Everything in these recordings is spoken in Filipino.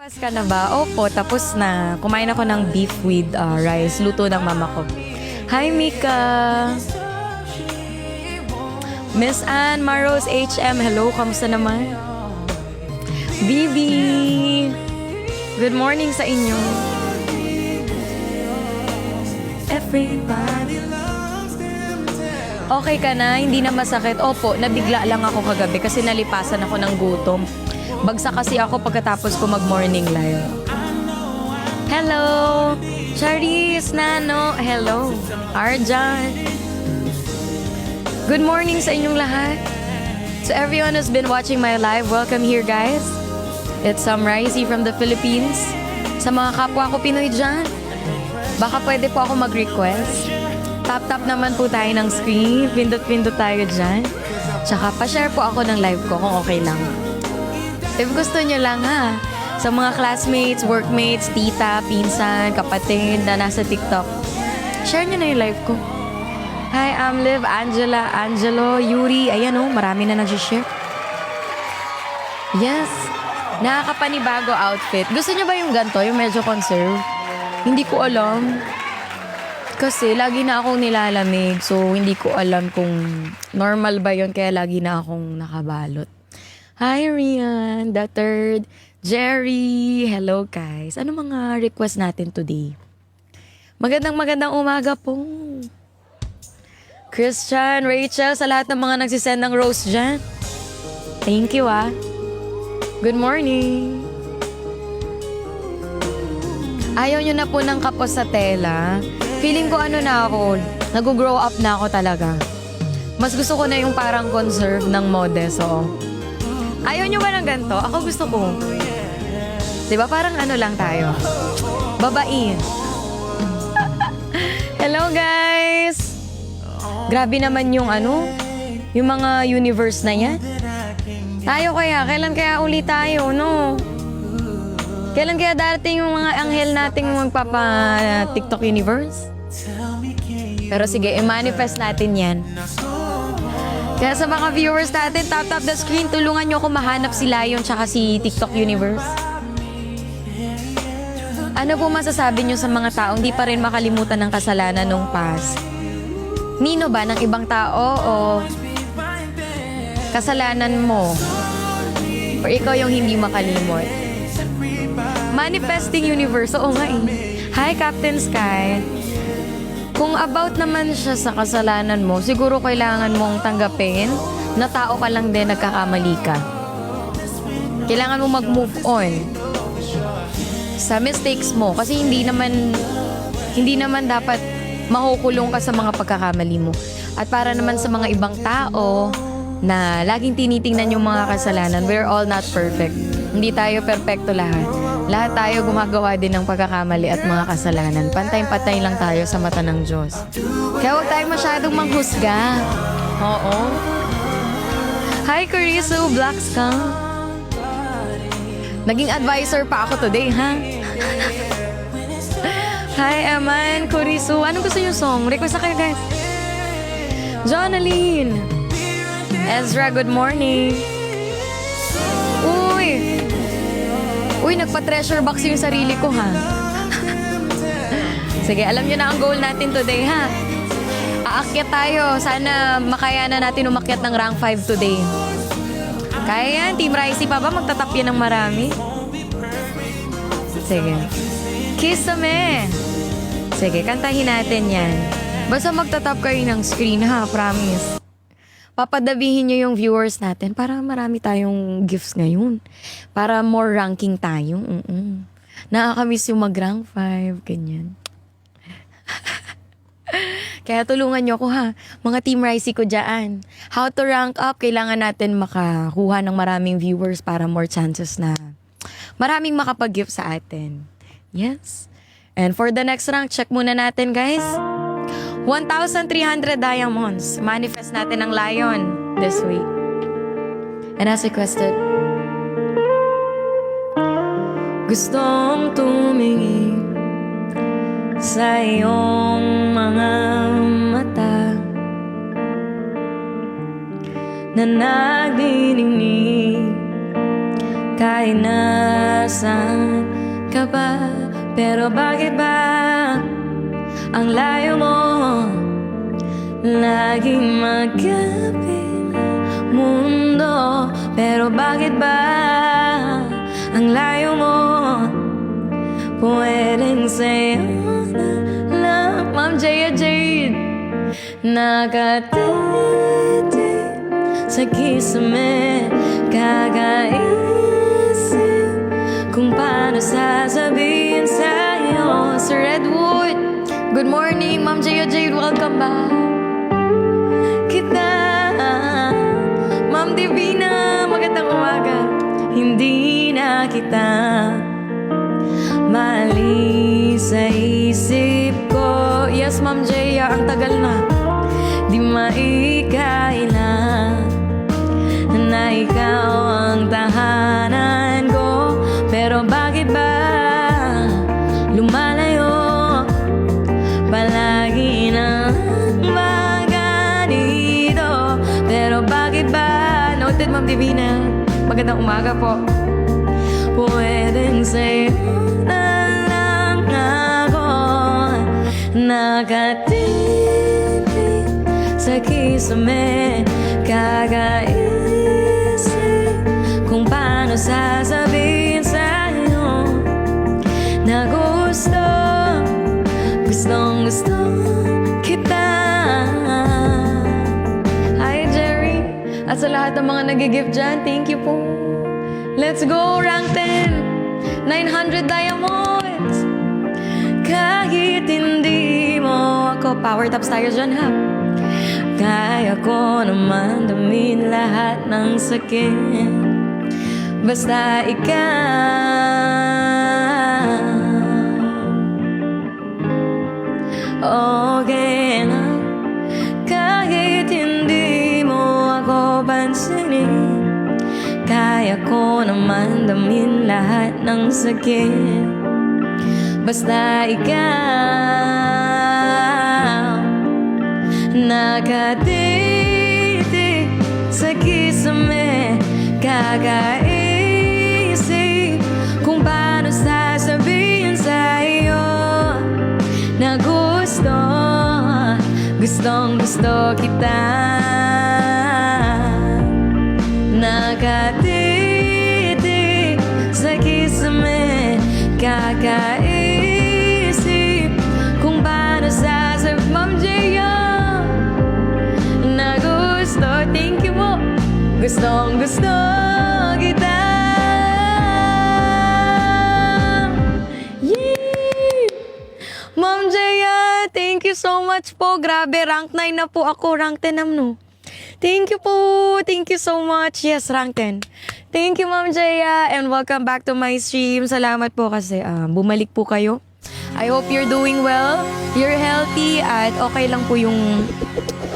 Breakfast ka na ba? Opo, tapos na. Kumain ako ng beef with rice. Luto ng mama ko. Hi, Mika! Miss Ann Maros HM, hello, kamusta naman? Bibi! Good morning sa inyo. Everybody. Okay ka na? Hindi na masakit? Opo, nabigla lang ako kagabi kasi nalipasan ako ng gutom. Bagsak kasi ako pagkatapos ko mag-morning live. Hello! Charis, Nano, hello. Arjan. Good morning sa inyong lahat. To everyone who's been watching my live, welcome here guys. It's Ricey from the Philippines. Sa mga kapwa ko Pinoy dyan, baka pwede po ako mag-request. Tap-tap naman po tayo ng screen. Pindot-pindot tayo dyan. Tsaka pa-share po ako ng live ko kung okay lang. If gusto nyo lang ha, sa mga classmates, workmates, tita, pinsan, kapatid na nasa TikTok, share nyo na yung live ko. Hi, I'm Liv, Angela, Angelo, Yuri. Ayan oh, marami na nag-share. Yes, nakakapanibago outfit. Gusto nyo ba yung ganito, yung medyo conserve? Hindi ko alam. Kasi lagi na akong nilalamig, so hindi ko alam kung normal ba yun, kaya lagi na akong nakabalot. Hi, Rian, the third, Jerry, hello guys. Ano mga request natin today? Magandang umaga po. Christian, Rachel, sa lahat ng mga nagsisend ng rose dyan. Thank you ah. Good morning. Ayaw nyo na po ng kapos sa tela. Feeling ko ano na ako, nag-grow up na ako talaga. Mas gusto ko na yung parang conserve ng mode, so... Ayaw nyo ba ng ganito? Ako gusto ko. Diba parang ano lang tayo? Babain. Hello guys! Grabe naman yung ano, yung mga universe na yan. Tayo kaya, kailan kaya uli tayo, no? Kailan kaya darating yung mga anghel nating magpapa-TikTok universe? Pero sige, i-manifest natin yan. Kaya sa mga viewers natin, tap the screen, tulungan nyo ako mahanap si Lion tsaka si TikTok universe. Ano po masasabi nyo sa mga taong di pa rin makalimutan ng kasalanan nung past? Nino ba ng ibang tao o kasalanan mo? Or ikaw yung hindi makalimot? Manifesting universe, oo nga eh. Hi Captain Sky. Kung about naman siya sa kasalanan mo, siguro kailangan mong tanggapin na tao ka lang din, nagkakamali ka. Kailangan mo mag-move on sa mistakes mo kasi hindi naman dapat makukulong ka sa mga pagkakamali mo. At para naman sa mga ibang tao na laging tinitingnan yung mga kasalanan, we're all not perfect. Hindi tayo perfecto lahat. Lahat tayo gumagawa din ng pagkakamali at mga kasalanan. Pantay-pantay lang tayo sa mata ng Diyos. Kaya huwag tayo masyadong manghusga. Oo. Hi, Cariso, Black Skunk. Naging advisor pa ako today, ha? Hi, Eman, Cariso. Anong gusto niyo song? Request na kayo, guys. Jonaline. Ezra, good morning. Uy, nagpa-treasure box yung sarili ko, ha? Sige, alam nyo na ang goal natin today, ha? Aakyat tayo. Sana makayanan natin umakyat ng rank 5 today. Kaya yan, Team Ricey pa ba? Magtatap yan ng marami? Sige. Kiss me. Sige, kantahin natin yan. Basta magtatap kayo ng screen, ha? Promise. Papadabihin nyo yung viewers natin para marami tayong gifts ngayon. Para more ranking tayo. Nakakamiss yung mag-rank 5, ganyan. Kaya tulungan nyo ako ha, mga Team Ricey ko dyan. How to rank up, kailangan natin makakuha ng maraming viewers para more chances na maraming makapag-gift sa atin. Yes. And for the next rank, check muna natin guys. 1,300 diamonds. Manifest natin ang Lion this week. And as requested, gustong tumingin sa iyong mga mata na nagniningning kahit nasaan ka pa. Pero bakit ba ang layo mo? Laging magkabilang mundo. Pero bakit ba ang layo mo? Pwedeng sa'yo na lang. Ma'am Jaya Jade, nakatitig sa kisame, kakaisip kung paano sasabihin sa'yo. Sir Redwood, good morning. Ma'am Jaya Jade, welcome back. Kita, Ma'am Divina, magandang umaga. Hindi na kita mali sa isip ko. Yes, Ma'am Jaya, ang tagal na. Di maikaila na ikaw ang tahanan ko. Pero bakit ba lumalayo palagi na mga dito? Pero bakit ba? Noted, Ma'am Divina, magandang umaga po. Pwedeng sa'yo na lang ako nakatitig sa kisame, kakaisip kung paano sasabihin sa'yo na gustong gusto kita. Hi Jerry, at sa lahat ng mga nag-gift dyan, thank you po. Let's go, rank 10, 900 diamonds. Kahit hindi mo ako, power taps tayo dyan ha. Kaya ko naman damin lahat ng sakit, basta ikaw okay na. Kahit hindi mo ako pansinin, kaya ko naman damin lahat ng sakit, basta ikaw nakatitig sa kisame, kakaisip kung paano sasabihin sa'yo na gustong gusto kita. Nakatitig sa kisame, kakaisip kung paano sasabihin. Ma'am Jaya, na gusto, thank you po. Gustong gusto kita. Yay! Ma'am Jaya, thank you so much po. Grabe, rank 9 na po ako. Rank 10 na no. Thank you po. Thank you so much. Yes, rank 10. Thank you, Ma'am Jaya. And welcome back to my stream. Salamat po kasi bumalik po kayo. I hope you're doing well, you're healthy, at okay lang po yung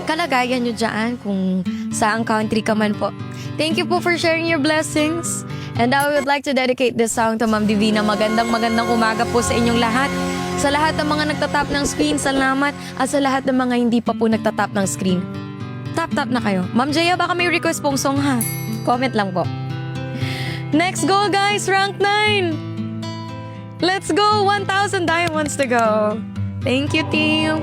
kalagayan nyo dyan kung saang country ka man po. Thank you po for sharing your blessings. And I would like to dedicate this song to Ma'am Divina. Magandang umaga po sa inyong lahat. Sa lahat ng mga nagtatap ng screen, salamat. At sa lahat ng mga hindi pa po nagtatap ng screen, tap na kayo. Ma'am Jaya, baka may request pong song ha. Comment lang po. Next goal guys, rank 9. Let's go, 1,000 diamonds to go. Thank you, team.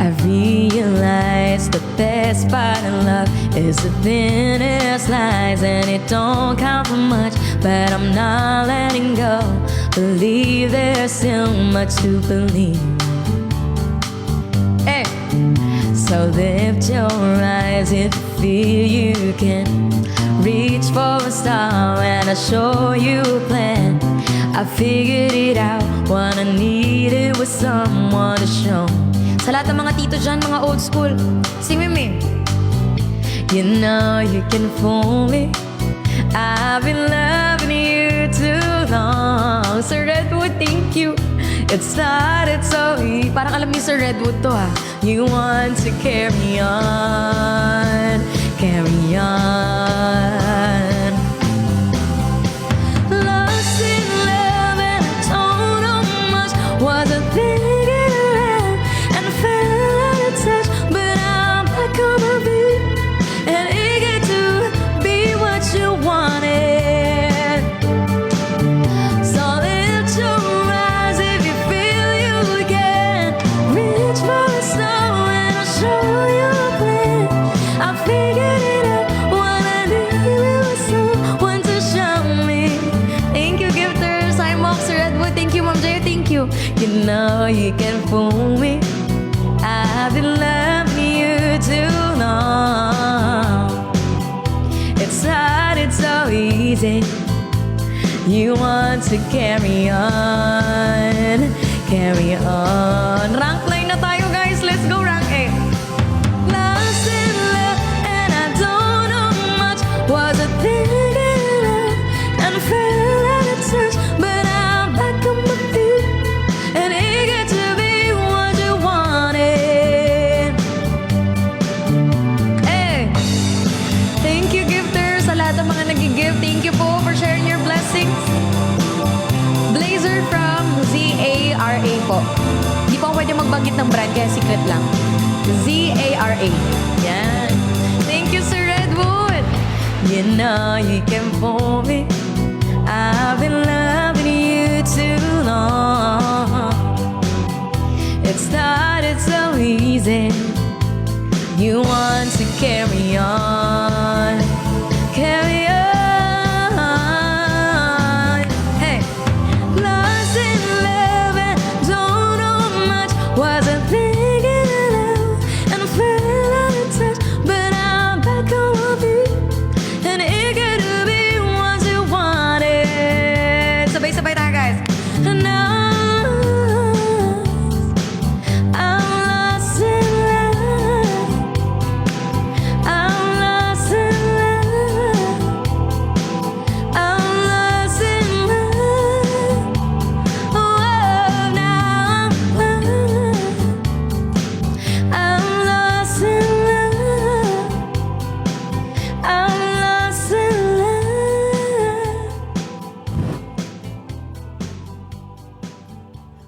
I realize the best part of love is the thinnest lies, and it don't count for much, but I'm not letting go. Believe there's still much to believe. Hey. So lift your eyes if you feel you can reach for a star, and I'll show you a plan. I figured it out, what I needed was someone to show. Sa lahat ng mga tito dyan, mga old school, sing with me. You know you can fool me, I've been loving you too long. Sir Redwood, thank you. It started so easy. Parang alam ni Sir Redwood to ha. You want to carry on, carry on. Lost in love and I don't know much. Wasn't thinking around and I fell out of touch, but I'm back on my feet and eager to be what you you. You know you can fool me. I've been loving you too long. It's hard, it's so easy. You want to carry on. Carry on. Rank line na tayo guys. Let's go rank 8. Lost in love and I don't know much. Was a thing enough and fell out of touch. But I'm back on my feet and eager to be what you wanted. Hey! Thank you gifters sa lahat ng mga nag-give. Thank you po for sharing your blessings. Blazer from ZARA po. Di po ako pwede magbanggit ng brand kaya secret lang. ZARA. Yan. Thank you, Sir Redwood. You know you can fool me.